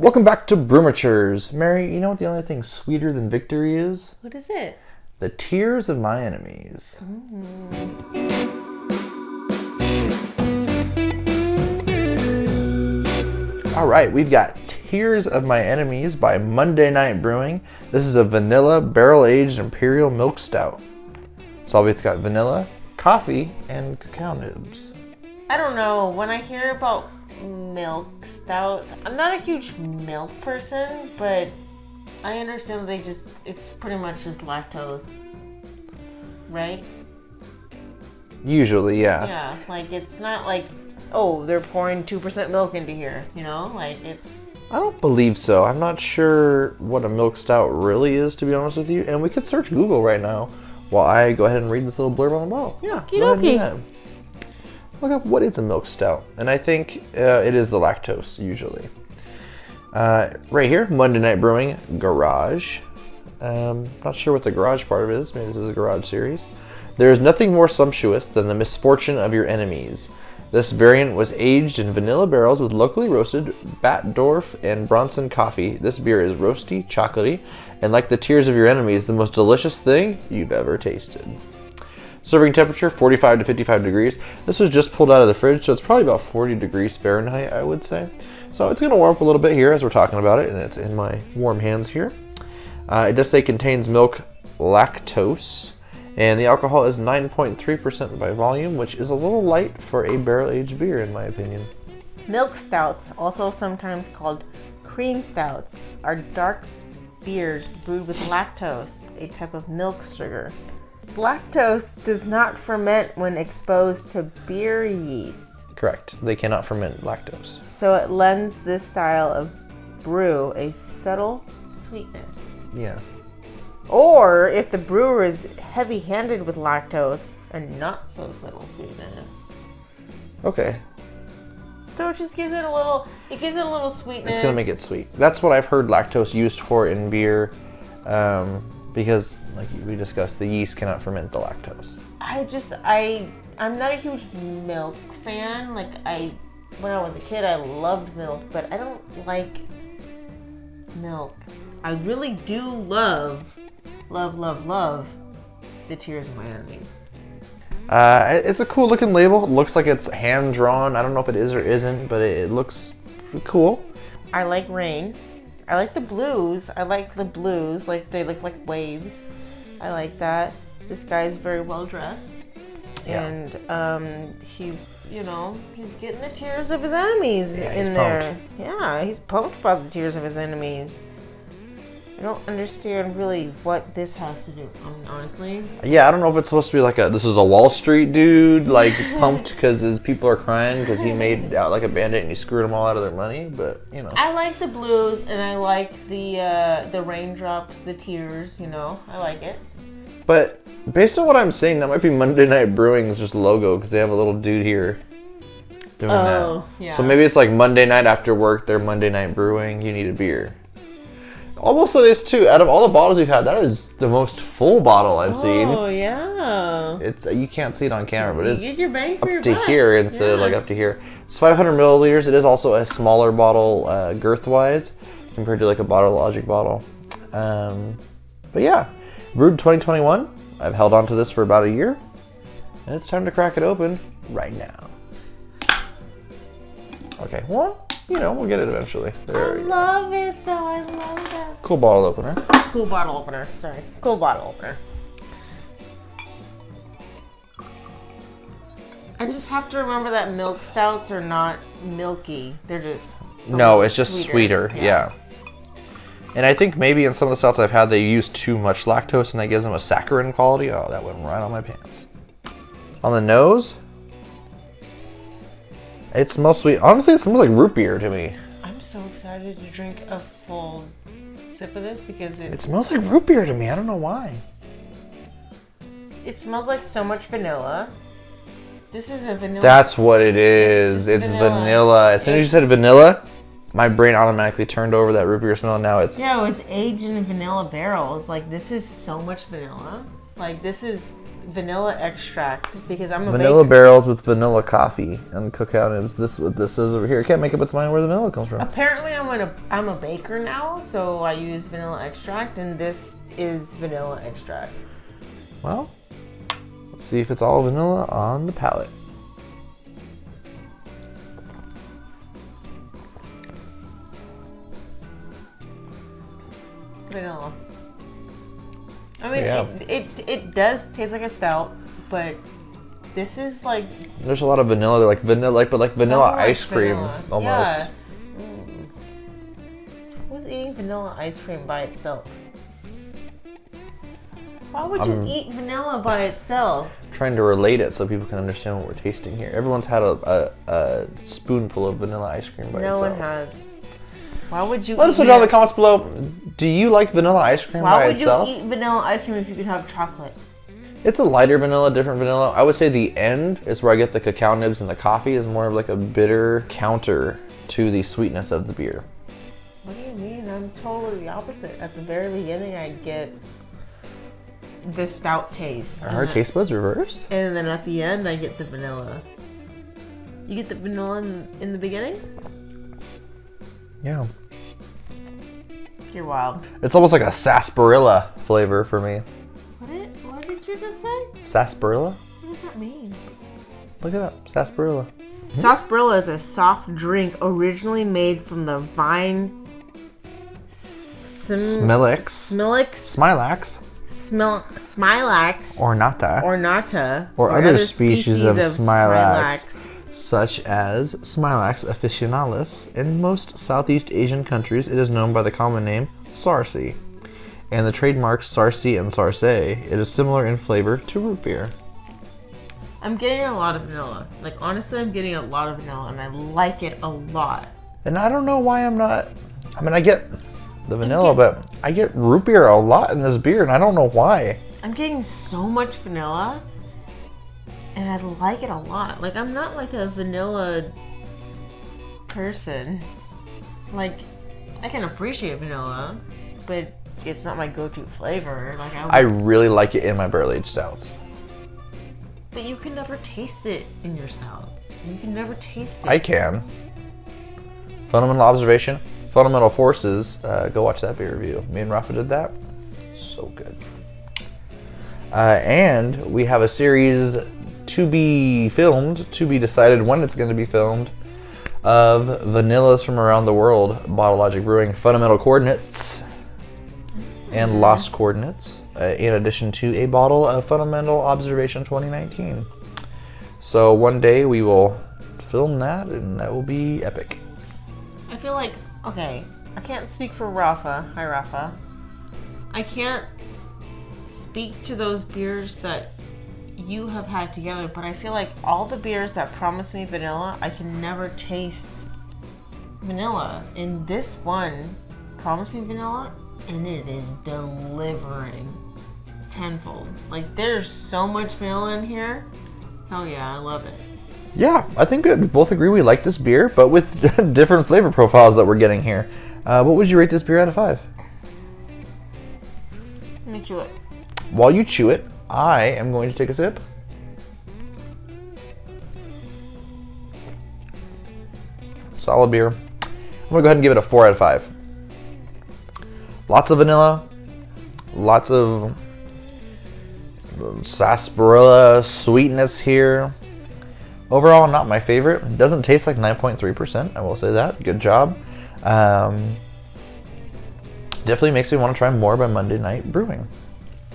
Welcome back to Brewmatures. Mary, you know what the only thing sweeter than victory is? What is it? The tears of my enemies. All right, we've got Tears of My Enemies by Monday Night Brewing. This is a Vanilla Barrel Aged Imperial Milk Stout. So it's got vanilla, coffee, and cacao nibs. I don't know. When I hear about milk stouts, I'm not a huge milk person, but I understand it's pretty much just lactose, right? Usually, yeah. Yeah, like it's not like, oh, they're pouring 2% milk into here, you know? Like it's... I don't believe so. I'm not sure what a milk stout really is, to be honest with you. And we could search Google right now while I go ahead and read this little blurb on the bottle. Yeah, go ahead and do that. Look up what is a milk stout. And I think it is the lactose, usually. Right here, Monday Night Brewing Garage. Not sure what the garage part of it is. Maybe this is a garage series. There is nothing more sumptuous than the misfortune of your enemies. This variant was aged in vanilla barrels with locally roasted Batdorf and Bronson coffee. This beer is roasty, chocolatey, and like the tears of your enemies, the most delicious thing you've ever tasted. Serving temperature, 45 to 55 degrees. This was just pulled out of the fridge, so it's probably about 40 degrees Fahrenheit, I would say. So it's going to warm up a little bit here as we're talking about it, and it's in my warm hands here. It does say contains milk lactose, and the alcohol is 9.3% by volume, which is a little light for a barrel-aged beer, in my opinion. Milk stouts, also sometimes called cream stouts, are dark beers brewed with lactose, a type of milk sugar. Lactose does not ferment when exposed to beer yeast. Correct. They cannot ferment lactose. So it lends this style of brew a subtle sweetness. Yeah. Or if the brewer is heavy-handed with lactose, a not so subtle sweetness. Okay. So it just gives it a little, sweetness. It's gonna make it sweet. That's what I've heard lactose used for in beer, because like we discussed, the yeast cannot ferment the lactose. I'm not a huge milk fan. When I was a kid, I loved milk, but I don't like milk. I really do love the tears of my enemies. It's a cool looking label. It looks like it's hand drawn. I don't know if it is or isn't, but it looks cool. I like rain. I like the blues. Like they look like waves. I like that. This guy is very well dressed. Yeah. And he's getting the tears of his enemies in there. Pumped. Yeah, he's pumped about the tears of his enemies. I don't understand really what this has to do, honestly. Yeah, I don't know if it's supposed to be this is a Wall Street dude, pumped because his people are crying because he made out like a bandit and he screwed them all out of their money, but, I like the blues and I like the raindrops, the tears, I like it. But based on what I'm saying, that might be Monday Night Brewing's just logo because they have a little dude here doing that. Yeah. So maybe it's like Monday night after work, they're Monday Night Brewing, you need a beer. Almost this too. Out of all the bottles we've had, that is the most full bottle I've seen. Oh yeah. It's you can't see it on camera, but it's you get your bang for up your to buck. here instead of up to here. It's 500 milliliters. It is also a smaller bottle girth-wise compared to a Bottle Logic bottle. But yeah, brewed 2021. I've held on to this for about a year, and it's time to crack it open right now. Okay, well, we'll get it eventually. There we go. Love it though. I love that. Cool bottle opener. Cool bottle opener. Sorry. Cool bottle opener. I just have to remember that milk stouts are not milky. They're just it's just sweeter. Yeah. And I think maybe in some of the stouts I've had, they use too much lactose and that gives them a saccharin quality. Oh, that went right on my pants. On the nose, it smells sweet. Honestly, it smells like root beer to me. I'm so excited to drink a full sip of this because it smells like root beer to me. I don't know why. It smells like so much vanilla. This is a vanilla. That's what it is. It's vanilla. As soon as you said vanilla, my brain automatically turned over that root beer smell. Now it's... Yeah, it was aged in vanilla barrels. This is so much vanilla. This is vanilla extract because I'm a Vanilla baker. barrels with vanilla coffee and cacao nibs. This is what this is over here. I can't make up its mind where the vanilla comes from. Apparently, I'm a baker now, so I use vanilla extract, and this is vanilla extract. Well, let's see if it's all vanilla on the palate. Vanilla. I mean, Yeah. it does taste like a stout, but this is like There's a lot of vanilla, like vanilla, but like vanilla so much ice cream vanilla. almost. Yeah. Who's eating vanilla ice cream by itself? Why would you eat vanilla by itself? Trying to relate it so people can understand what we're tasting here. Everyone's had a spoonful of vanilla ice cream by No itself. one has. Why would you? Let us know down in the comments below. Do you like vanilla ice cream by itself? Why would you eat vanilla ice cream if you could have chocolate? It's a lighter vanilla, different vanilla. I would say the end is where I get the cacao nibs, and the coffee is more of like a bitter counter to the sweetness of the beer. What do you mean? I'm totally the opposite. At the very beginning, I get the stout taste. Are our taste buds reversed? And then at the end, I get the vanilla. You get the vanilla in the beginning? Yeah. You're wild. It's almost like a sarsaparilla flavor for me. What did you just say? Sarsaparilla? What does that mean? Look it up. Sarsaparilla. Sarsaparilla is a soft drink originally made from the vine Smilax. Smilax. Ornata. Or other species of Smilax, such as Smilax officinalis. In most Southeast Asian countries, it is known by the common name Sarsi, and the trademarks Sarsi and Sarse. It is similar in flavor to root beer. I'm getting a lot of vanilla. Like, honestly, I'm getting a lot of vanilla, and I like it a lot. And I don't know why I'm not... I mean, I get the vanilla, but I get root beer a lot in this beer, and I don't know why. I'm getting so much vanilla, and I like it a lot. Like, I'm not like a vanilla person. Like, I can appreciate vanilla, but it's not my go-to flavor. Like, I really like it in my barrel-aged stouts. But you can never taste it in your stouts. You can never taste it. I can. Fundamental observation, fundamental forces. Go watch that beer review. Me and Rafa did that. So good. And we have a series to be filmed, to be decided when it's going to be filmed, of vanillas from around the world. Bottle Logic Brewing fundamental coordinates and lost coordinates. In addition to a bottle of Fundamental Observation 2019. So one day we will film that, and that will be epic. I feel like, okay, I can't speak for Rafa. Hi, Rafa. I can't speak to those beers that you have had together, but I feel like all the beers that promise me vanilla, I can never taste vanilla. And this one promised me vanilla, and it is delivering tenfold. Like, there's so much vanilla in here. Hell yeah, I love it. Yeah, I think we both agree we like this beer, but with different flavor profiles that we're getting here. What would you rate this beer out of 5? Let me chew it. While you chew it, I am going to take a sip. Solid beer. I'm going to go ahead and give it a 4 out of 5. Lots of vanilla. Lots of sarsaparilla sweetness here. Overall, not my favorite. It doesn't taste like 9.3%. I will say that. Good job. Definitely makes me want to try more by Monday Night Brewing.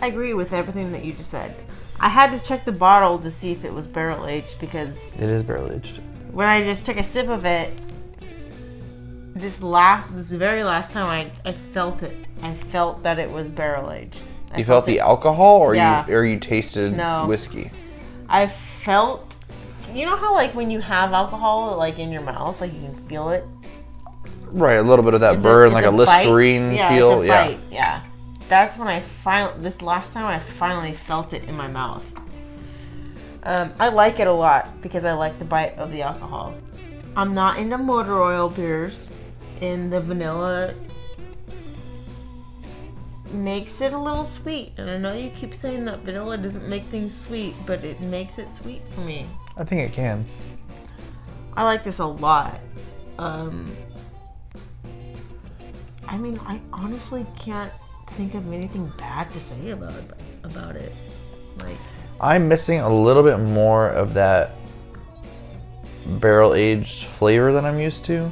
I agree with everything that you just said. I had to check the bottle to see if it was barrel aged because it is barrel aged. When I just took a sip of it, this very last time I felt it. I felt that it was barrel aged. You felt the alcohol, or yeah. you tasted whiskey? I felt, you know how like when you have alcohol like in your mouth, like you can feel it? Right, a little bit of that burn, like a Listerine feel. It's a bite. Yeah. That's when this last time I finally felt it in my mouth. I like it a lot because I like the bite of the alcohol. I'm not into motor oil beers, and the vanilla makes it a little sweet. And I know you keep saying that vanilla doesn't make things sweet, but it makes it sweet for me. I think it can. I like this a lot. I mean, I honestly can't think of anything bad to say about it. Like, I'm missing a little bit more of that barrel aged flavor than I'm used to.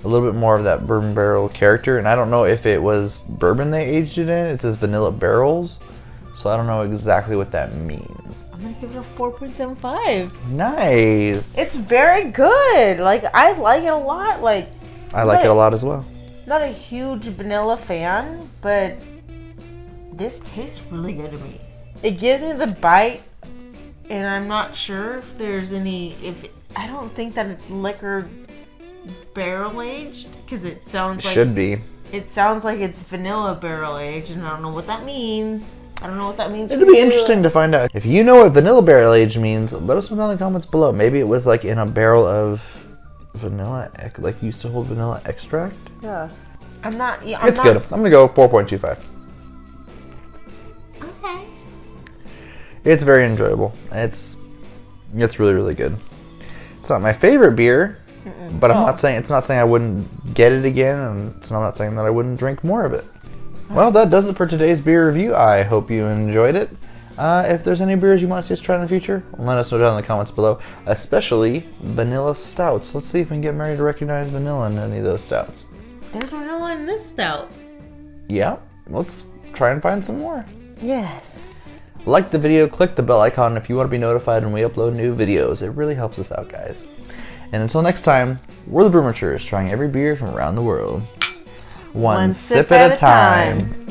A little bit more of that bourbon barrel character, and I don't know if it was bourbon they aged it in. It says vanilla barrels, so I don't know exactly what that means. I'm gonna give it a 4.75. Nice. It's very good. Like, I like it a lot. Like, I like it a lot as well. Not a huge vanilla fan, but this tastes really good to me. It gives me the bite, and I'm not sure if there's any. I don't think that it's liquor barrel aged, because it sounds like should be. It sounds like it's vanilla barrel aged, and I don't know what that means. It'll be interesting to find out. If you know what vanilla barrel aged means, let us know in the comments below. Maybe it was like in a barrel of vanilla, like used to hold vanilla extract. Yeah. It's good. I'm gonna go 4.25. Okay. It's very enjoyable. It's really, really good. It's not my favorite beer, but I'm not saying I wouldn't get it again, and I'm not saying that I wouldn't drink more of it. Well, that does it for today's beer review. I hope you enjoyed it. If there's any beers you want to see us try in the future, let us know down in the comments below, especially vanilla stouts. Let's see if we can get Mary to recognize vanilla in any of those stouts. There's vanilla in this stout. Yeah, let's try and find some more. Yes. Like the video, click the bell icon if you want to be notified when we upload new videos. It really helps us out, guys. And until next time, we're the Brewmatures, trying every beer from around the world. One sip at a time.